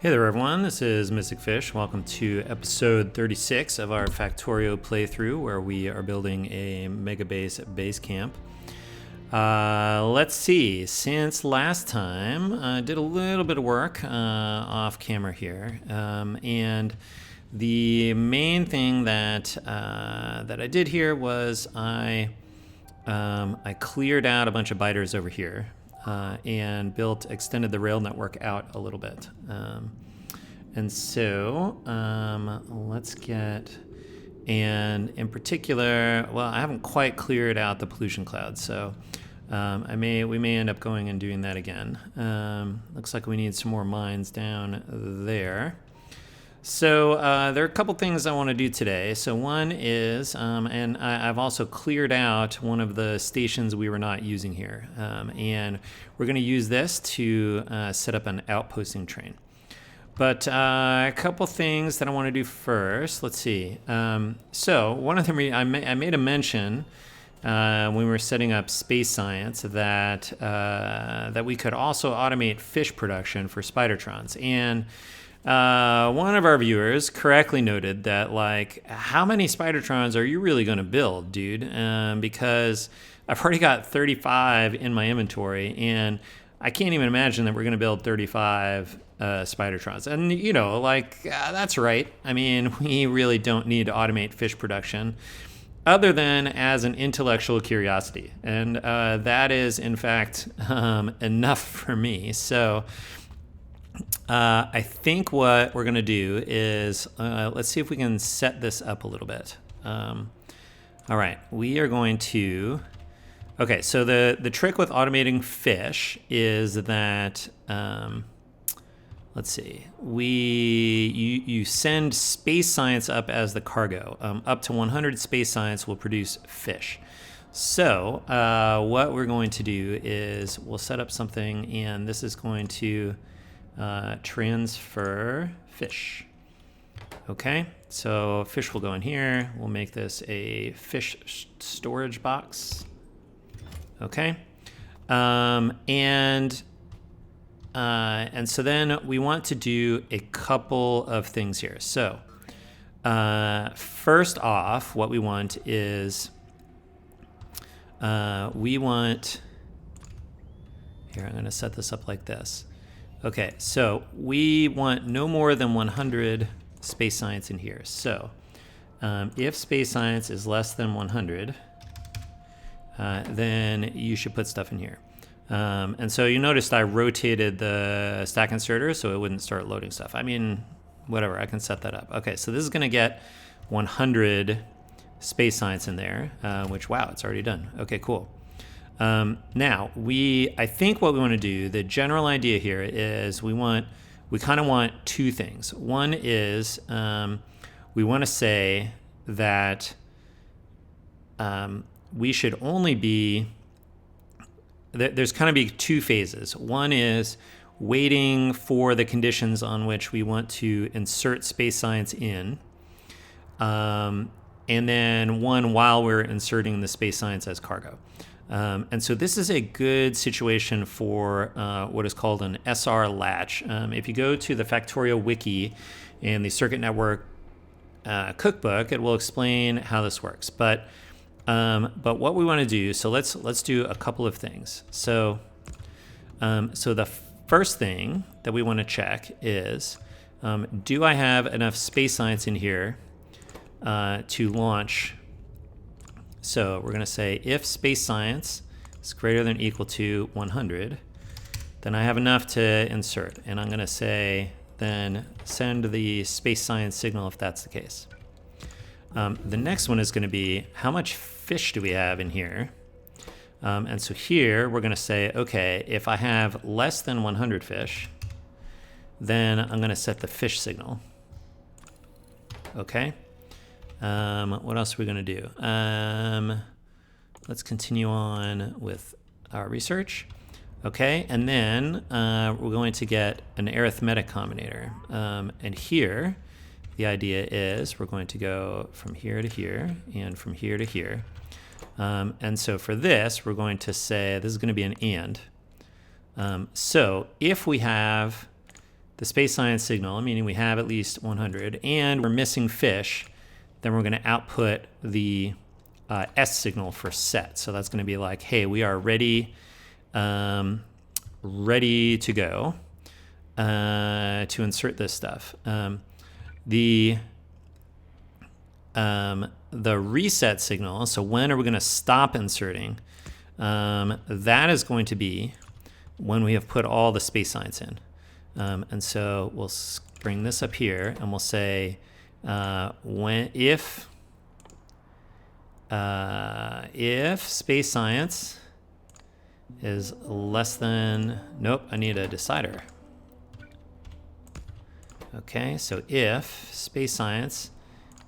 Hey there everyone, this is Mystic Fish. Welcome to episode 36 of our Factorio playthrough where we are building a Megabase Basecamp. Let's see, since last time I did a little bit of work off camera here, and the main thing that I did here was I cleared out a bunch of biters over here. And extended the rail network out a little bit. And so let's get, and in particular, well, I haven't quite cleared out the pollution cloud, so we may end up going and doing that again. Looks like we need some more mines down there. So there are a couple things I want to do today. So one is, and I've also cleared out one of the stations we were not using here. And we're going to use this to set up an outposting train. But a couple things that I want to do first. Let's see. So one of the I made a mention when we were setting up space science that we could also automate fish production for spidertrons. And one of our viewers correctly noted that, like, how many spidertrons are you really going to build, dude? Because I've already got 35 in my inventory, and I can't even imagine that we're going to build 35 spidertrons. And, you know, like, that's right. I mean, we really don't need to automate fish production other than as an intellectual curiosity. And that is, in fact, enough for me. So I think what we're going to do is, let's see if we can set this up a little bit. All right, we are going to, okay, so the trick with automating fish is that, let's see, you send space science up as the cargo. Up to 100 space science will produce fish. So what we're going to do is we'll set up something, and this is going to transfer fish. Okay, so fish will go in here. We'll make this a fish storage box. Okay, and so then we want to do a couple of things here. So first off, what we want is here, I'm going to set this up like this. Okay, so we want no more than 100 space science in here. So if space science is less than 100, then you should put stuff in here. And so you noticed I rotated the stack inserter so it wouldn't start loading stuff. I mean, whatever, I can set that up. Okay, so this is going to get 100 space science in there, which, wow, it's already done. Okay, cool. Now, I think what we want to do, the general idea here is we kind of want two things. One is we want to say that we should only be, there's kind of be two phases. One is waiting for the conditions on which we want to insert space science in, and then one while we're inserting the space science as cargo. And so this is a good situation for what is called an SR latch. If you go to the Factorio wiki and the circuit network cookbook, it will explain how this works. But what we want to do, so let's do a couple of things. So the first thing that we want to check is, do I have enough space science in here to launch? So we're going to say if space science is greater than or equal to 100, then I have enough to insert. And I'm going to say then send the space science signal if that's the case. The next one is going to be how much fish do we have in here? And so here we're going to say, okay, if I have less than 100 fish, then I'm going to set the fish signal. Okay. What else are we going to do? Let's continue on with our research. Okay, and then we're going to get an arithmetic combinator. And here, the idea is we're going to go from here to here and from here to here. And so for this, we're going to say this is going to be an and. So if we have the space science signal, meaning we have at least 100, and we're missing fish, then we're going to output the S signal for set. So that's going to be like, hey, we are ready, ready to go to insert this stuff. The reset signal, so when are we going to stop inserting? That is going to be when we have put all the space science in. And so we'll bring this up here and we'll say if space science is less than, nope, I need a decider. Okay, so if space science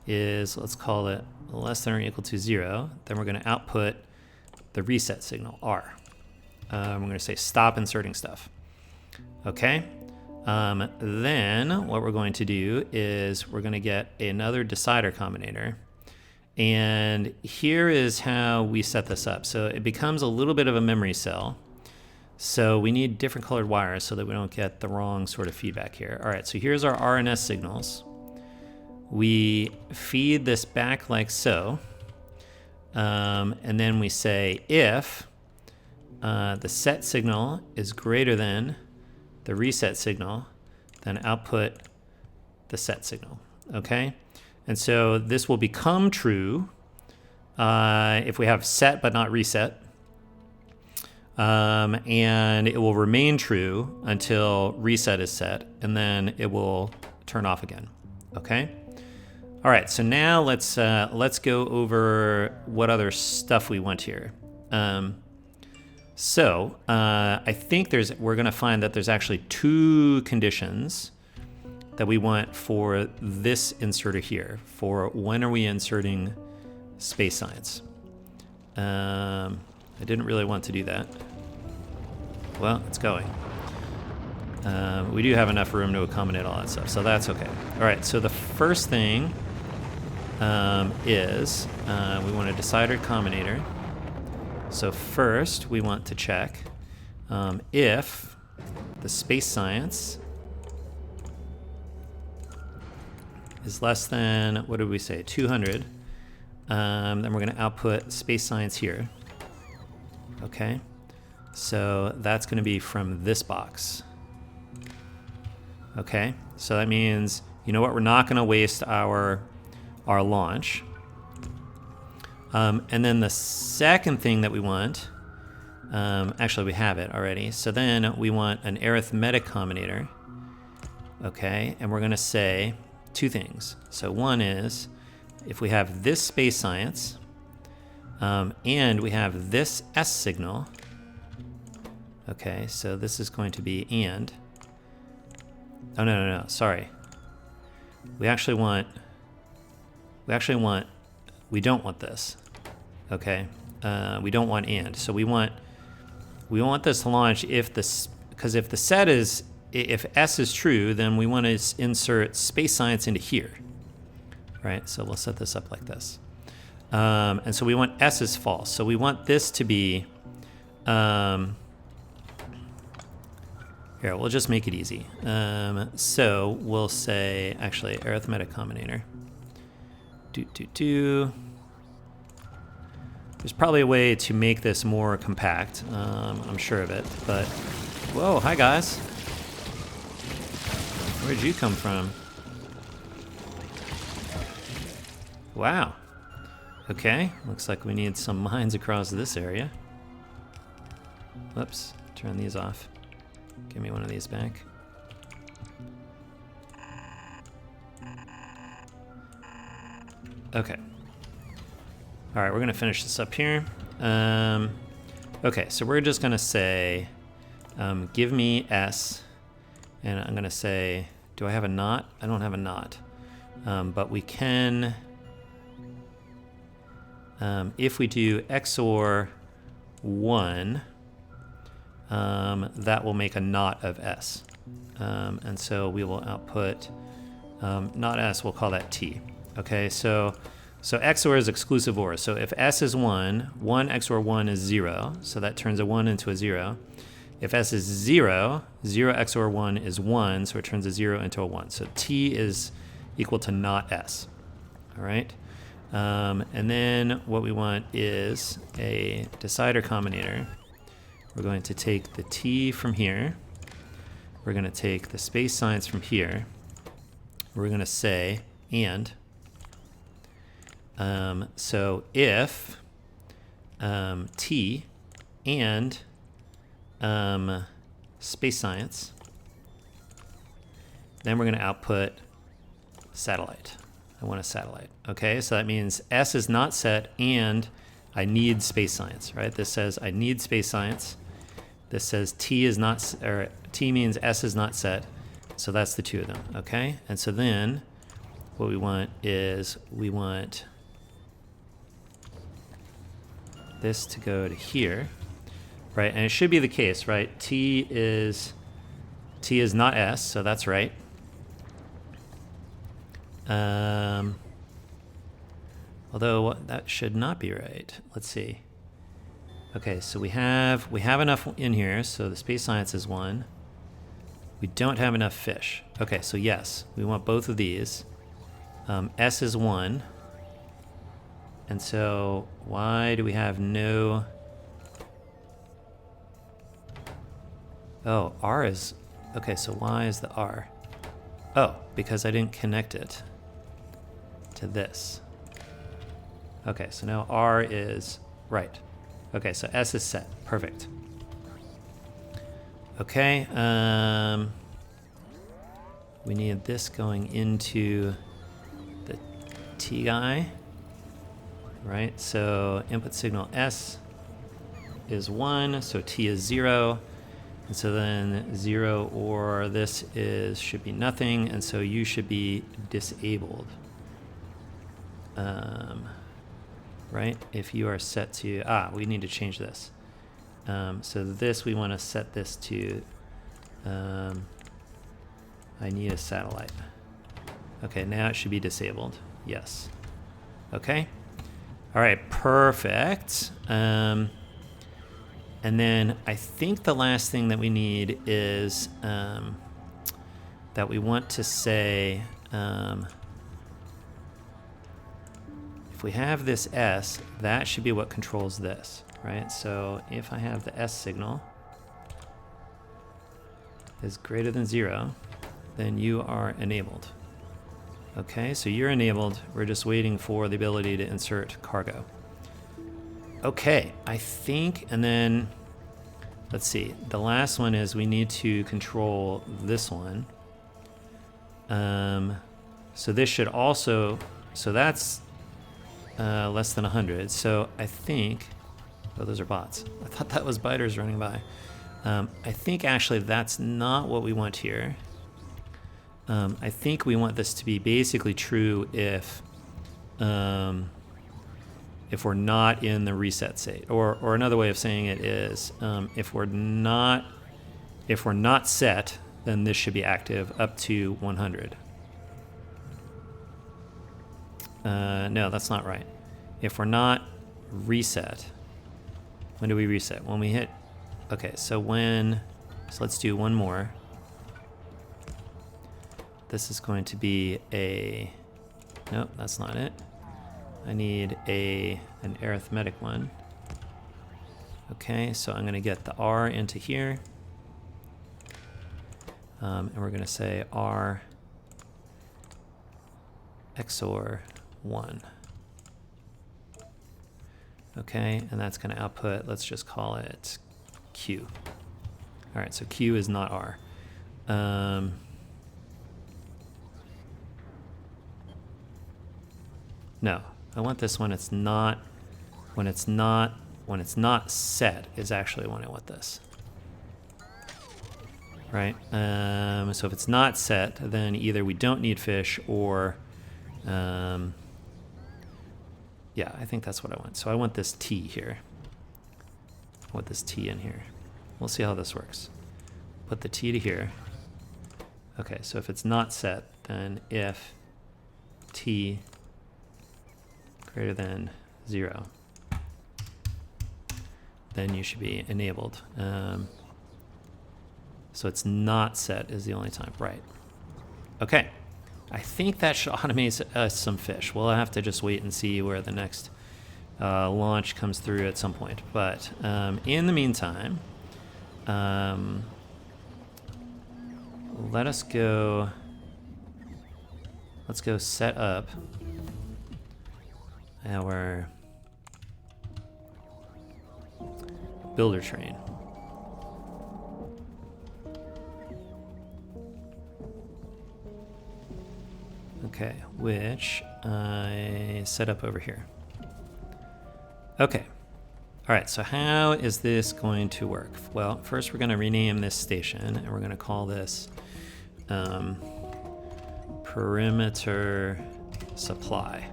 is, let's call it less than or equal to 0, then we're going to output the reset signal, R. We're going to say stop inserting stuff. Okay, then what we're going to do is we're going to get another decider combinator. And here is how we set this up. So it becomes a little bit of a memory cell. So we need different colored wires so that we don't get the wrong sort of feedback here. All right, so here's our RNS signals. We feed this back like so. And then we say if the set signal is greater than the reset signal, then output the set signal, okay? And so this will become true if we have set but not reset. And it will remain true until reset is set, and then it will turn off again, okay? All right, so now let's go over what other stuff we want here. I think we're going to find that there's actually two conditions that we want for this inserter here, for when are we inserting space science. I didn't really want to do that. Well, it's going. We do have enough room to accommodate all that stuff, so that's okay. All right, so the first thing is we want a decider combinator. So first we want to check if the space science is less than, what did we say, 200, then we're going to output space science here. Okay, so that's going to be from this box. Okay, so that means, you know what, we're not going to waste our launch. And then the second thing that we want, actually we have it already, so then we want an arithmetic combinator. Okay, and we're going to say two things. So one is, if we have this space science, and we have this S signal, okay, so this is going to be and, oh no, sorry. We don't want this, okay? We don't want and, so we want this to launch if this, because if the set is, if S is true, then we want to insert space science into here, right? So we'll set this up like this. And so we want S is false. So we want this to be, here, we'll just make it easy. So we'll say, actually, arithmetic combinator. There's probably a way to make this more compact. I'm sure of it, but, whoa, hi guys. Where'd you come from? Wow. Okay, looks like we need some mines across this area. Whoops, turn these off. Give me one of these back. Okay. All right, we're gonna finish this up here. Okay, so we're just gonna say, give me S, and I'm gonna say, do I have a not? I don't have a not, but we can, if we do XOR 1, that will make a not of S. And so we will output not S, we'll call that T. Okay, so XOR is exclusive OR. So if S is 1, 1 XOR 1 is 0, so that turns a 1 into a 0. If s is 0, 0 XOR 1 is 1, so it turns a 0 into a 1. So t is equal to not s. All right? And then what we want is a decider combinator. We're going to take the t from here. We're going to take the space signs from here. We're going to say and. So if t and space science, then we're going to output satellite. I want a satellite. Okay, so that means S is not set and I need space science, right? This says I need space science. This says T is not, or T means S is not set. So that's the two of them, okay? And so then what we want is we want this to go to here, right? And it should be the case, right? T is not S, so that's right. Although that should not be right. Let's see. Okay, so we have enough in here, so the space science is 1. We don't have enough fish. Okay, so yes, we want both of these. S is 1. And so why do we have no... Oh, R is... Okay, so why is the R? Oh, because I didn't connect it to this. Okay, so now R is right. Okay, so S is set. Perfect. Okay, we need this going into the T guy, right? So input signal S is 1, so T is 0. And so then 0 or this should be nothing, and so you should be disabled. Right? If you are set to, we need to change this. So this, we want to set this to, I need a satellite. Okay, now it should be disabled. Yes. Okay. All right, perfect. And then I think the last thing that we need is that we want to say, if we have this S, that should be what controls this, right? So if I have the S signal is greater than 0, then you are enabled. Okay, so you're enabled. We're just waiting for the ability to insert cargo. Okay, I think, and then let's see. The last one is we need to control this one. So this should also, so that's less than 100. So I think, oh, those are bots. I thought that was biters running by. I think actually that's not what we want here. I think we want this to be basically true if we're not in the reset state, or another way of saying it is if we're not set, then this should be active up to 100. No, that's not right. If we're not reset, when do we reset? When we hit, okay, so let's do one more. This is going to be nope, that's not it. I need an arithmetic one. Okay, so I'm going to get the R into here. And we're going to say R XOR 1. Okay, and that's going to output, let's just call it Q. All right, so Q is not R. No, I want this when it's not set is actually when I want this. Right? So if it's not set, then either we don't need fish or yeah, I think that's what I want. So I want this T here. I want this T in here. We'll see how this works. Put the T to here. Okay, so if it's not set, then if T greater than 0, then you should be enabled. So it's not set is the only time. Right. Okay. I think that should automate us some fish. We'll have to just wait and see where the next launch comes through at some point. But in the meantime, let's go set up our builder train. Okay, which I set up over here. Okay. All right, so how is this going to work? Well, first we're going to rename this station, and we're going to call this perimeter supply.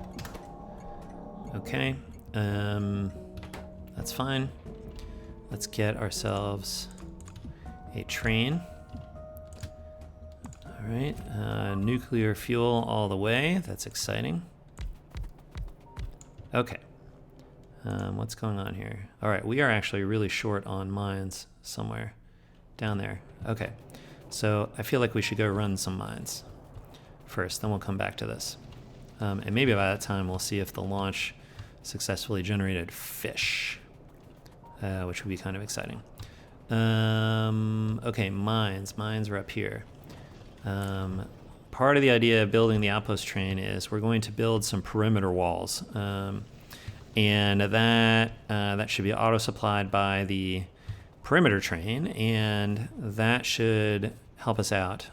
Okay, that's fine. Let's get ourselves a train. All right, nuclear fuel all the way. That's exciting. Okay. What's going on here? All right, we are actually really short on mines somewhere down there. Okay, so I feel like we should go run some mines first, then we'll come back to this. And maybe by that time we'll see if the launch successfully generated fish, which would be kind of exciting. Okay, mines are up here. Part of the idea of building the outpost train is we're going to build some perimeter walls. And that should be auto-supplied by the perimeter train, and that should help us out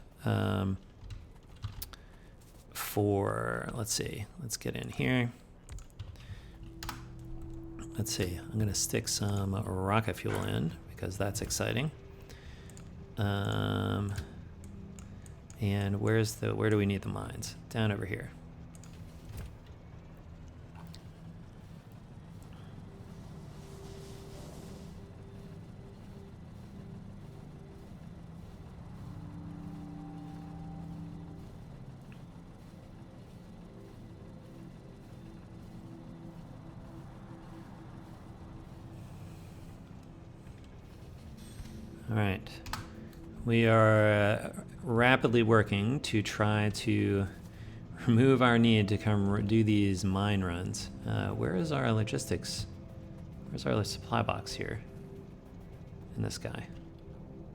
for, let's see, let's get in here. Let's see, I'm going to stick some rocket fuel in because that's exciting. And where do we need the mines? Down over here. All right, we are rapidly working to try to remove our need to come do these mine runs. Where is our logistics? Where's our supply box here? In this guy.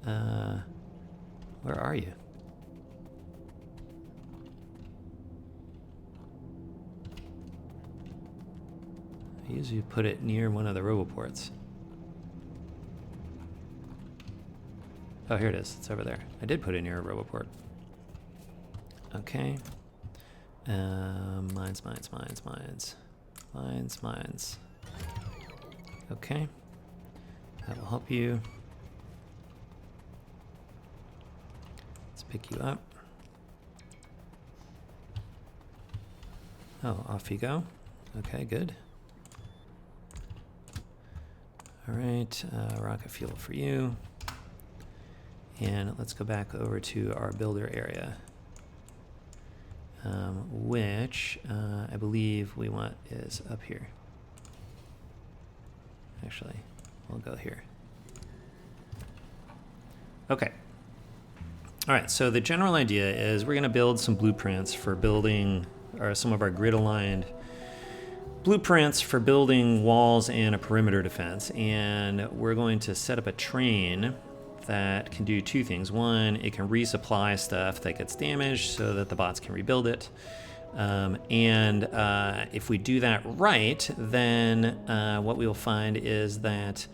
Where are you? I usually put it near one of the roboports. Oh, here it is. It's over there. I did put it near a roboport. Okay. Mines. Okay. That will help you. Let's pick you up. Oh, off you go. Okay, good. All right, rocket fuel for you. And let's go back over to our builder area, which I believe we want is up here. Actually, we'll go here. Okay. All right, so the general idea is we're going to build some blueprints for building, or some of our grid-aligned blueprints for building walls and a perimeter defense. And we're going to set up a train that can do two things. One, it can resupply stuff that gets damaged so that the bots can rebuild it. If we do that right, then what we will find is that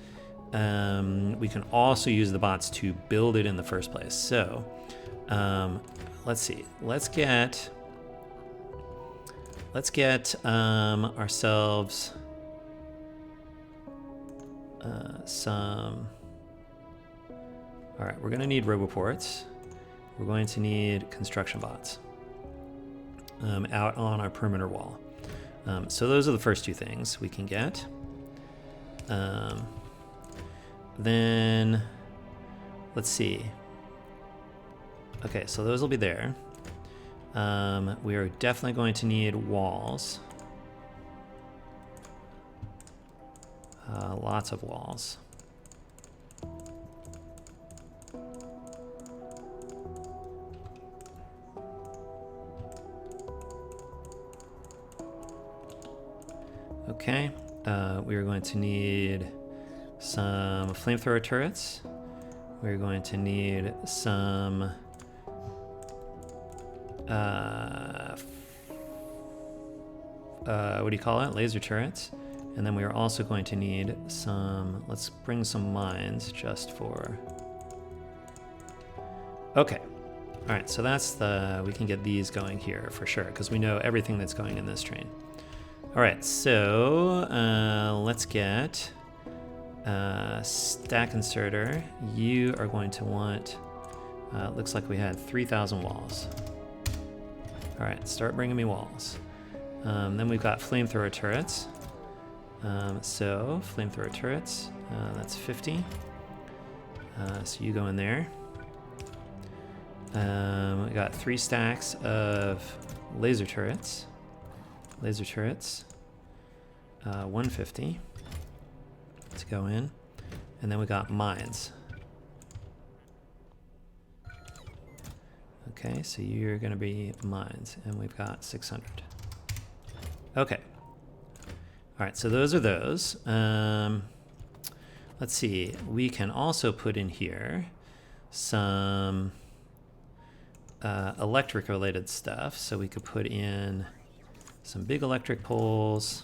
we can also use the bots to build it in the first place. So let's see. Let's get ourselves some. All right, we're going to need roboports. We're going to need construction bots out on our perimeter wall. So those are the first two things we can get. Then let's see. Okay, so those will be there. We are definitely going to need walls. Lots of walls. Okay, we are going to need some flamethrower turrets. We're going to need some what do you call it? Laser turrets. And then we are also going to need some, let's bring some mines just for, okay. All right, so that's we can get these going here for sure, because we know everything that's going in this train. All right, so let's get stack inserter. You are going to want, looks like we had 3,000 walls. All right, start bringing me walls. Then we've got flamethrower turrets. So flamethrower turrets, that's 50. So you go in there. We got 3 stacks of laser turrets. Laser turrets, 150 to go in. And then we got mines. Okay, so you're gonna be mines, and we've got 600. Okay. All right, so those are those. Let's see, we can also put in here some electric related stuff. So we could put in some big electric poles.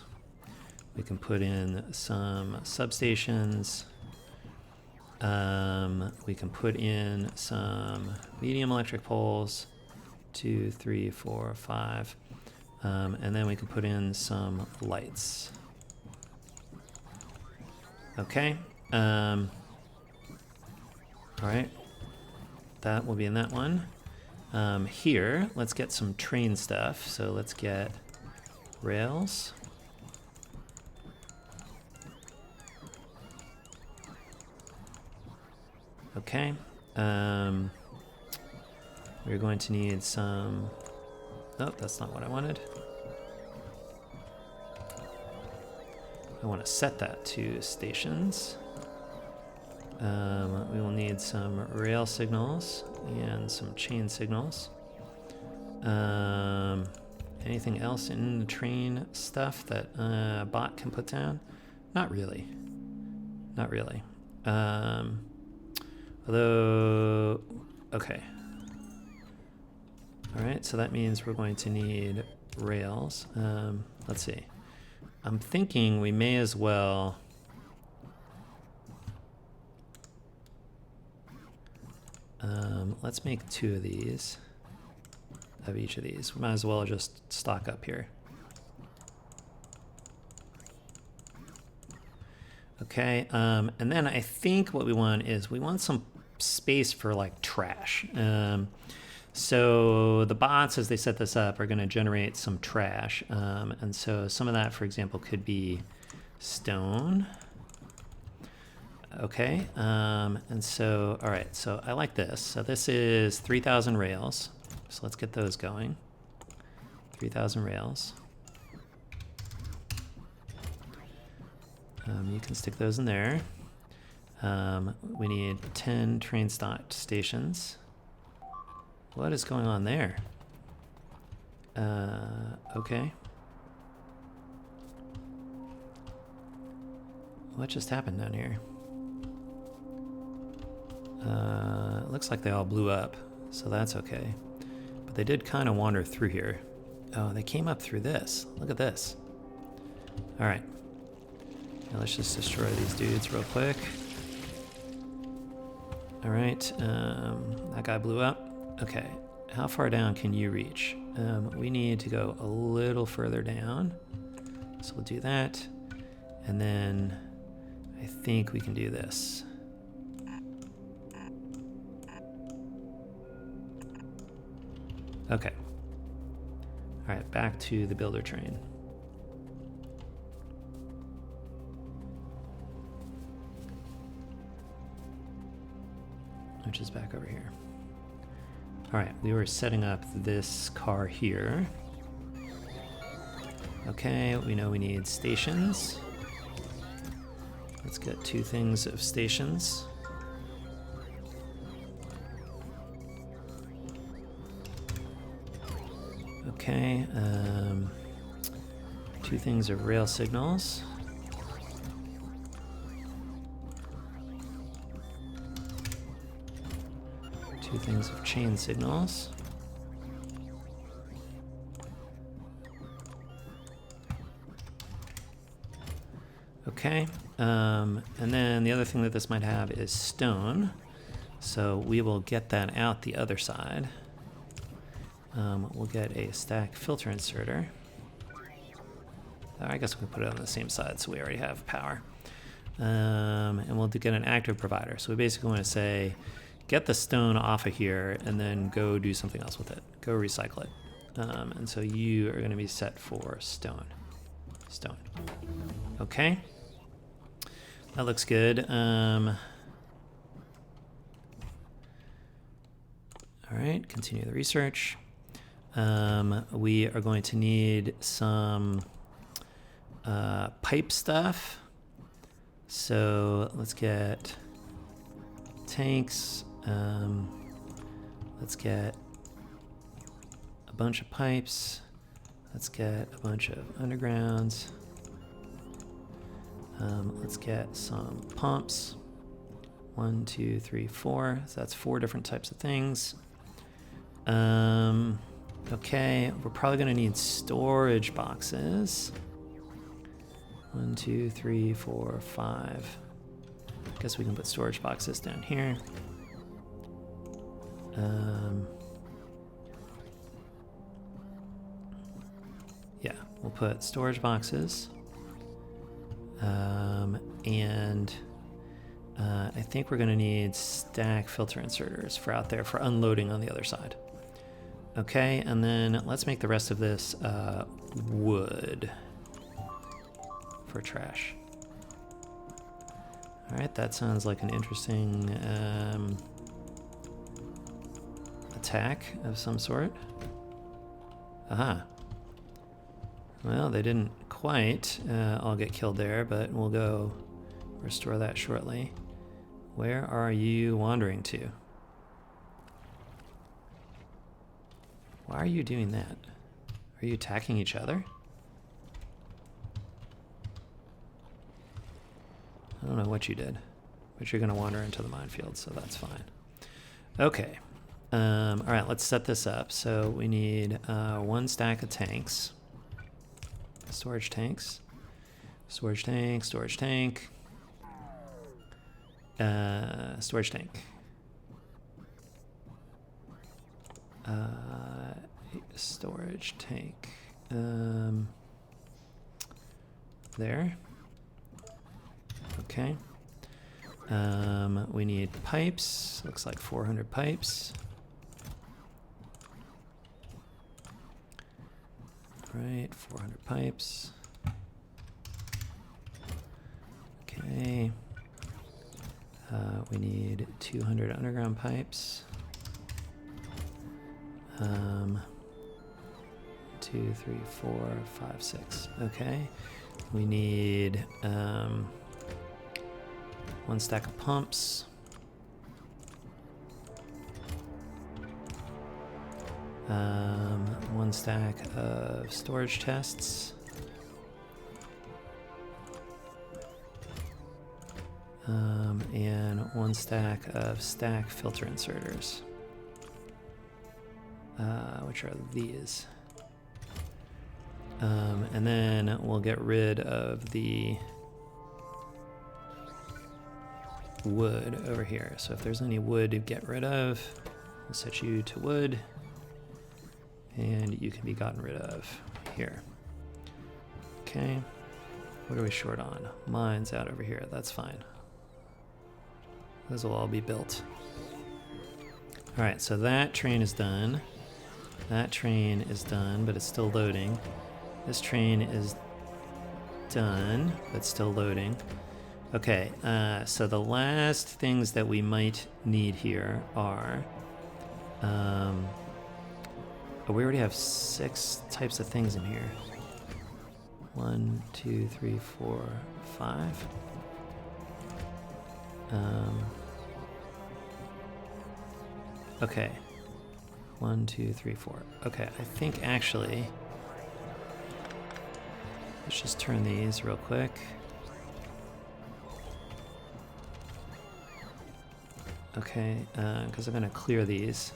We can put in some substations. We can put in some medium electric poles, 2, 3, 4, 5. And then we can put in some lights. Okay. All right. That will be in that one. Here, let's get some train stuff. So let's get rails. Okay. We're going to need some... Oh, that's not what I wanted. I want to set that to stations. We will need some rail signals and some chain signals. Anything else in the train stuff that a bot can put down? Not really. Not really. Although, okay. All right, so that means we're going to need rails. Let's see. I'm thinking we may as well... let's make 2 of these, of each of these. We might as well just stock up here. Okay, and then I think what we want is we want some space for like trash. So the bots, as they set this up, are going to generate some trash. And so some of that, for example, could be stone. Okay, and so, all right, so I like this. So this is 3,000 rails. So let's get those going. 3,000 rails. You can stick those in there. We need 10 train stations. What is going on there? Okay. What just happened down here? It looks like they all blew up, so that's okay. But they did kind of wander through here. Oh, they came up through this. Look at this. All right. Now let's just destroy these dudes real quick. All right. That guy blew up. Okay. How far down can you reach? We need to go a little further down. So we'll do that. And then I think we can do this. Okay. All right, back to the builder train. Which is back over here. All right, we were setting up this car here. Okay, we know we need stations. Let's get 2 things of stations. Okay, 2 2 things of rail signals. Two things of chain signals. Okay, and then the other thing that this might have is stone. So we will get that out the other side. We'll get a stack filter inserter. I guess we can put it on the same side so we already have power. And we'll get an active provider. So we basically want to say, get the stone off of here and then go do something else with it. Go recycle it. And so you are going to be set for stone. Stone. Okay. That looks good. All right, continue the research. We are going to need some pipe stuff. So let's get tanks. Let's get a bunch of pipes. Let's get a bunch of undergrounds. Let's get some pumps. 1, 2, 3, 4. So that's 4 different types of things. Okay, we're probably going to need storage boxes. 1, 2, 3, 4, 5. I guess we can put storage boxes down here. Yeah, we'll put storage boxes. And I think we're going to need stack filter inserters for out there for unloading on the other side. Okay, and then let's make the rest of this wood for trash. All right, that sounds like an interesting attack of some sort. Aha. Well, they didn't quite all get killed there, but we'll go restore that shortly. Where are you wandering to? Why are you doing that? Are you attacking each other? I don't know what you did, but you're going to wander into the minefield, so that's fine. Okay. All right, let's set this up. So we need 1 stack of tanks. Storage tanks. Storage tank, storage tank. Storage tank. Storage tank. There. Okay. We need pipes. Looks like 400 pipes. Right, 400 pipes. Okay. We need 200 underground pipes. 2, 3, 4, 5, 6. Okay. We need 1 stack of pumps. One stack of storage chests. And 1 stack of stack filter inserters, which are these. And then we'll get rid of the wood over here. So if there's any wood to get rid of, we'll set you to wood. And you can be gotten rid of here. Okay. What are we short on? Mines out over here. That's fine. Those will all be built. All right, so that train is done. That train is done, but it's still loading. This train is done, but still loading. Okay, so the last things that we might need here are... we already have 6 types of things in here. 1, 2, 3, 4, 5. Okay. 1, 2, 3, 4. Okay, I think actually Let's just turn these real quick. Okay, because I'm going to clear these.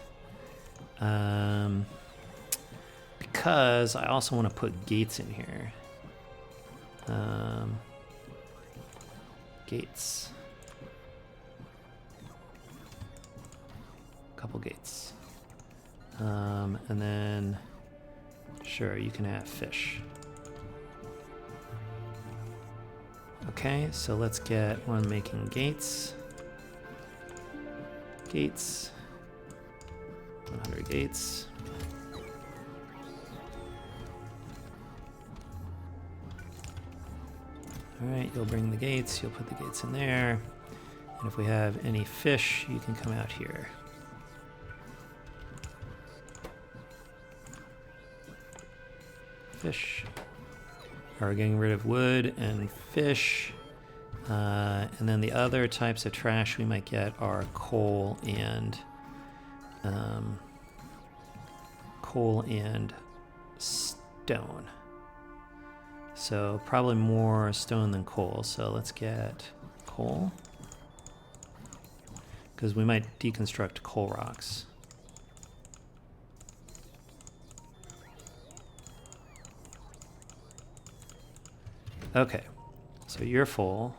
Because I also want to put gates in here. Gates. Couple gates. And then, sure, you can have fish. Okay, so let's get one making gates. Gates. 100 gates. Alright, you'll bring the gates, you'll put the gates in there. And if we have any fish, you can come out here. Fish. We're getting rid of wood and fish. And then the other types of trash we might get are coal and stone. So probably more stone than coal. So let's get coal, because we might deconstruct coal rocks. Okay, so you're full.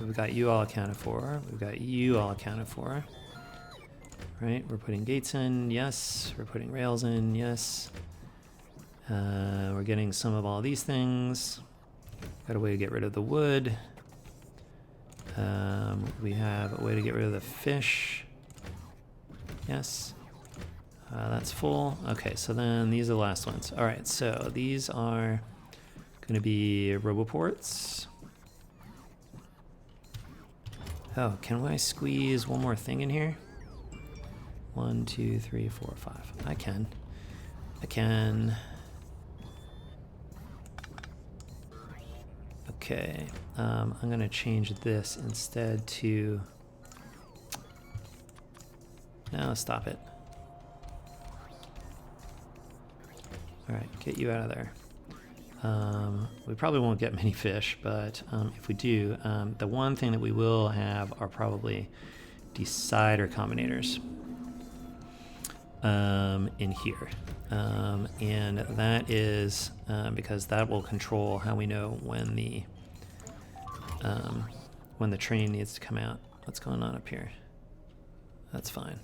We've got you all accounted for. We've got you all accounted for. Right, we're putting gates in, yes. We're putting rails in, yes. We're getting some of all these things. Got a way to get rid of the wood. We have a way to get rid of the fish. Yes. That's full. Okay, so then these are the last ones. All right, so these are going to be roboports. Oh, can I squeeze one more thing in here? 1, 2, 3, 4, 5. I can. Okay, I'm gonna change this instead to... No, stop it. All right, get you out of there. We probably won't get many fish, but if we do, the one thing that we will have are probably decider combinators in here. And that is because that will control how we know when the train needs to come out. What's going on up here? That's fine.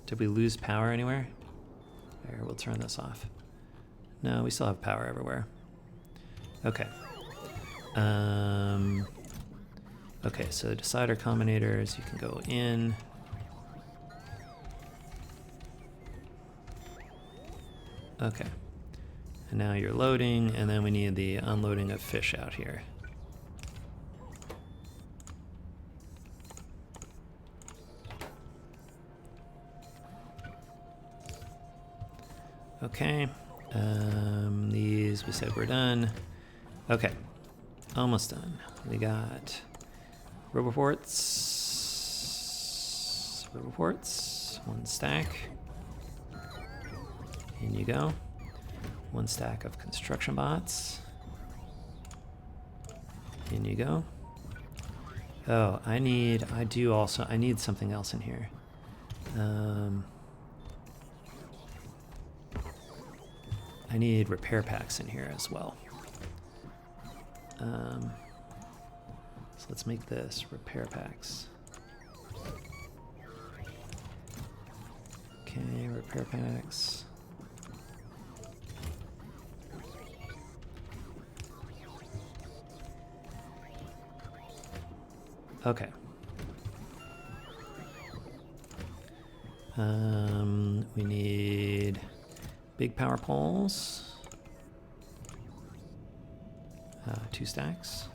Did we lose power anywhere? There, we'll turn this off. No, we still have power everywhere. Okay. Okay, so decider combinators, you can go in. Okay. And now you're loading, and then we need the unloading of fish out here. Okay. These we said we're done. Okay. Almost done. We got roboports. Roboports. One stack. In you go. One stack of construction bots. In you go. Oh, I need something else in here. I need repair packs in here as well. So let's make this repair packs. Okay, repair packs. Okay. We need big power poles. 2 stacks.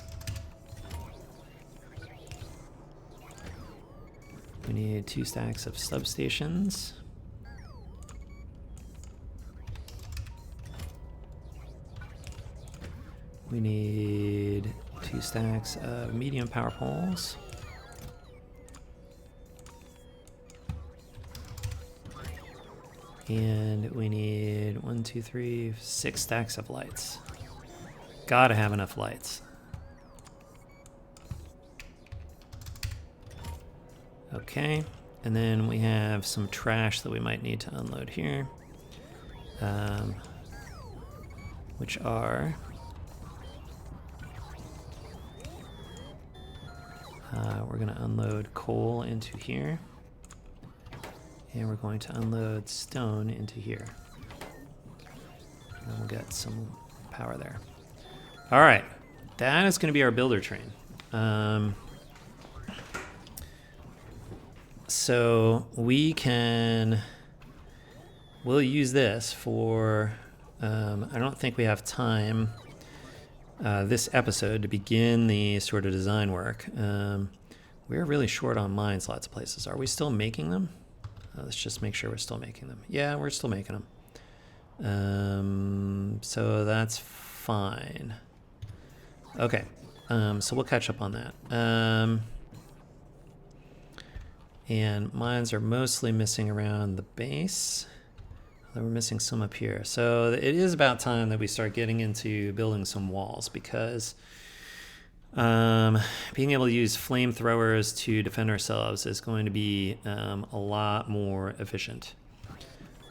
We need 2 stacks of substations. We need 2 stacks of medium power poles. And we need 1, 2, 3, 6 stacks of lights. Gotta have enough lights. Okay, and then we have some trash that we might need to unload here, which are we're going to unload coal into here, and we're going to unload stone into here, and then we'll get some power there. All right, that is going to be our builder train. So we'll use this for, I don't think we have time this episode to begin the sort of design work. We're really short on mines lots of places. Are we still making them? Let's just make sure we're still making them. Yeah, we're still making them. So that's fine. Okay, so we'll catch up on that. And mines are mostly missing around the base. Although we're missing some up here. So it is about time that we start getting into building some walls, because being able to use flamethrowers to defend ourselves is going to be a lot more efficient.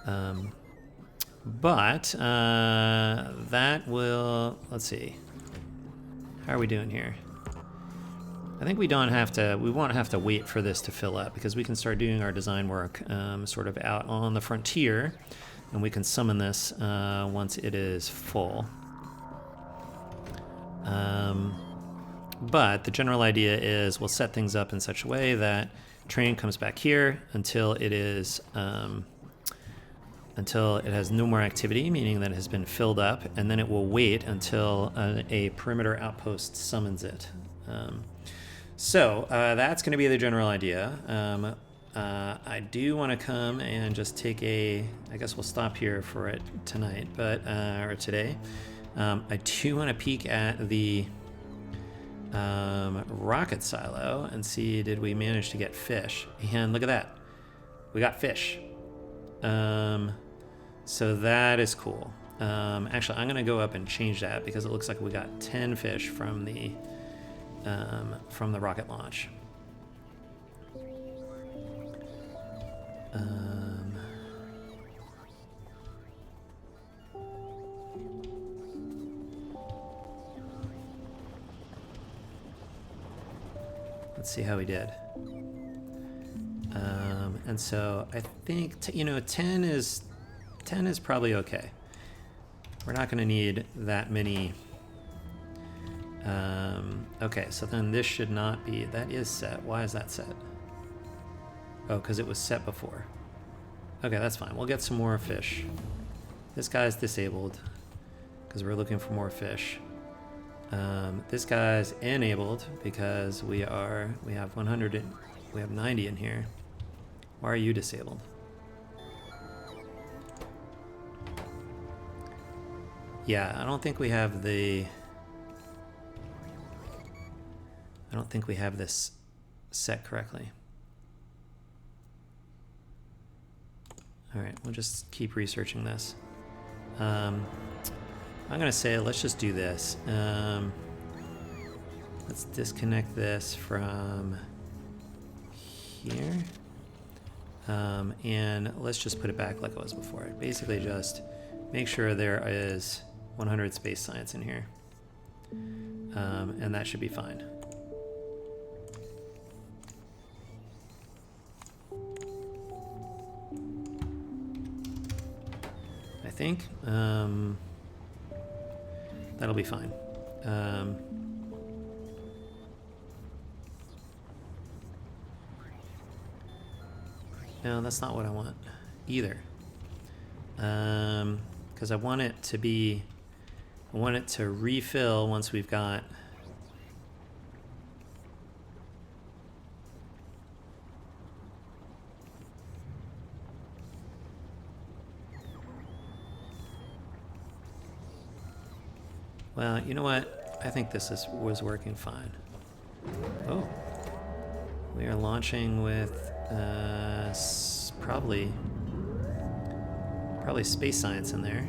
But that will, let's see. How are we doing here? I think we won't have to wait for this to fill up, because we can start doing our design work sort of out on the frontier, and we can summon this once it is full. But the general idea is we'll set things up in such a way that train comes back here until it has no more activity, meaning that it has been filled up, and then it will wait until a perimeter outpost summons it. So that's going to be the general idea. I do want to come and just take I guess we'll stop here for it tonight, or today. I do want to peek at the rocket silo and see, did we manage to get fish? And look at that. We got fish. So that is cool. Actually, I'm going to go up and change that, because it looks like we got 10 fish from the rocket launch. Let's see how we did. And so I think 10 is probably okay. We're not going to need that many. Okay, so then this should not be, that is set. Why is that set? Oh, because it was set before. Okay, that's fine. We'll get some more fish. This guy's disabled because we're looking for more fish. This guy's enabled because we have 100, we have 90 in here. Why are you disabled? Yeah, I don't think we have this set correctly. All right, we'll just keep researching this. I'm gonna say, let's just do this. Let's disconnect this from here. And let's just put it back like it was before. Basically just make sure there is 100 space science in here. And that should be fine. I think that'll be fine. No, that's not what I want either. Because I want it to refill once we've got. Well, you know what? I think this was working fine. Oh, we are launching with probably space science in there.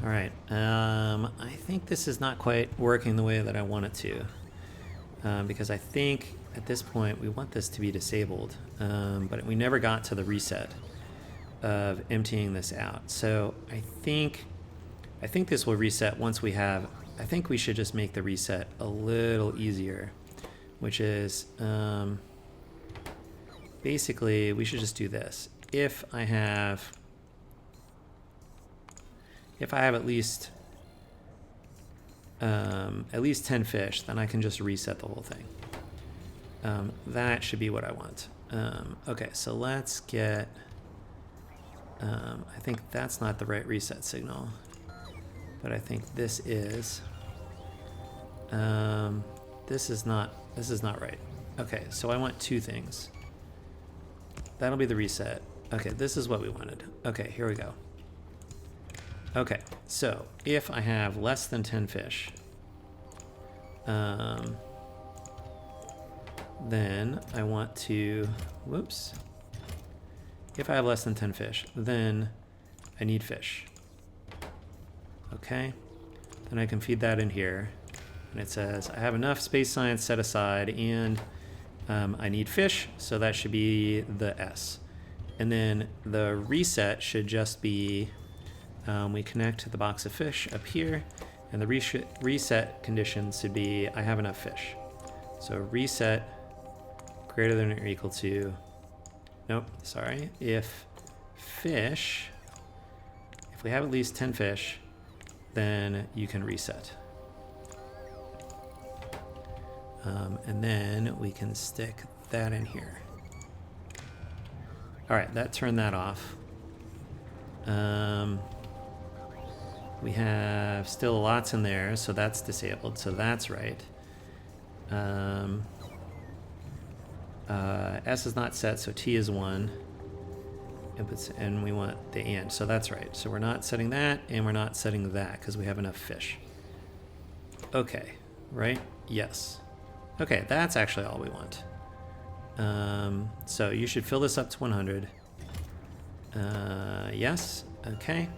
All right. I think this is not quite working the way that I want it to, because I think at this point we want this to be disabled, but we never got to the reset of emptying this out. So I think this will reset once we have. I think we should just make the reset a little easier, which is basically we should just do this. If I have at least 10 fish, then I can just reset the whole thing. That should be what I want. Okay, so let's get. I think that's not the right reset signal, but I think this is. This is not right. Okay, so I want two things. That'll be the reset. Okay, this is what we wanted. Okay, here we go. Okay, so if I have less than 10 fish, then I want to, whoops. If I have less than 10 fish, then I need fish. Okay, then I can feed that in here. And it says, I have enough space science set aside and I need fish, so that should be the S. And then the reset should just be, we connect to the box of fish up here, and the reset condition should be, I have enough fish. So reset greater than or equal to, nope, sorry, if we have at least 10 fish, then you can reset. And then we can stick that in here. All right, that turned that off. We have still lots in there, so that's disabled, so that's right. S is not set, so T is 1. Inputs, and we want the and, so that's right. So we're not setting that, and we're not setting that, because we have enough fish. Okay, right? Yes. Okay, that's actually all we want. So you should fill this up to 100. Yes, okay.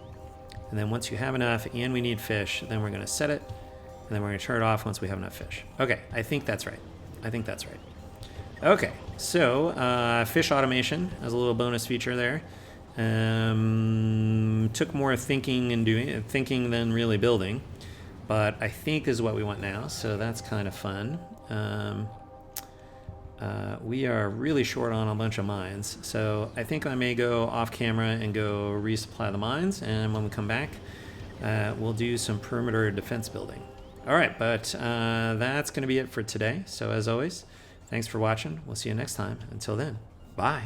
And then once you have enough and we need fish, then we're gonna set it, and then we're gonna turn it off once we have enough fish. Okay, I think that's right. I think that's right. Okay, so fish automation as a little bonus feature there. Took more thinking than really building, but I think is what we want now, so that's kind of fun. We are really short on a bunch of mines, so I think I may go off camera and go resupply the mines, and when we come back, we'll do some perimeter defense building. All right, but that's going to be it for today. So as always, thanks for watching. We'll see you next time. Until then, bye.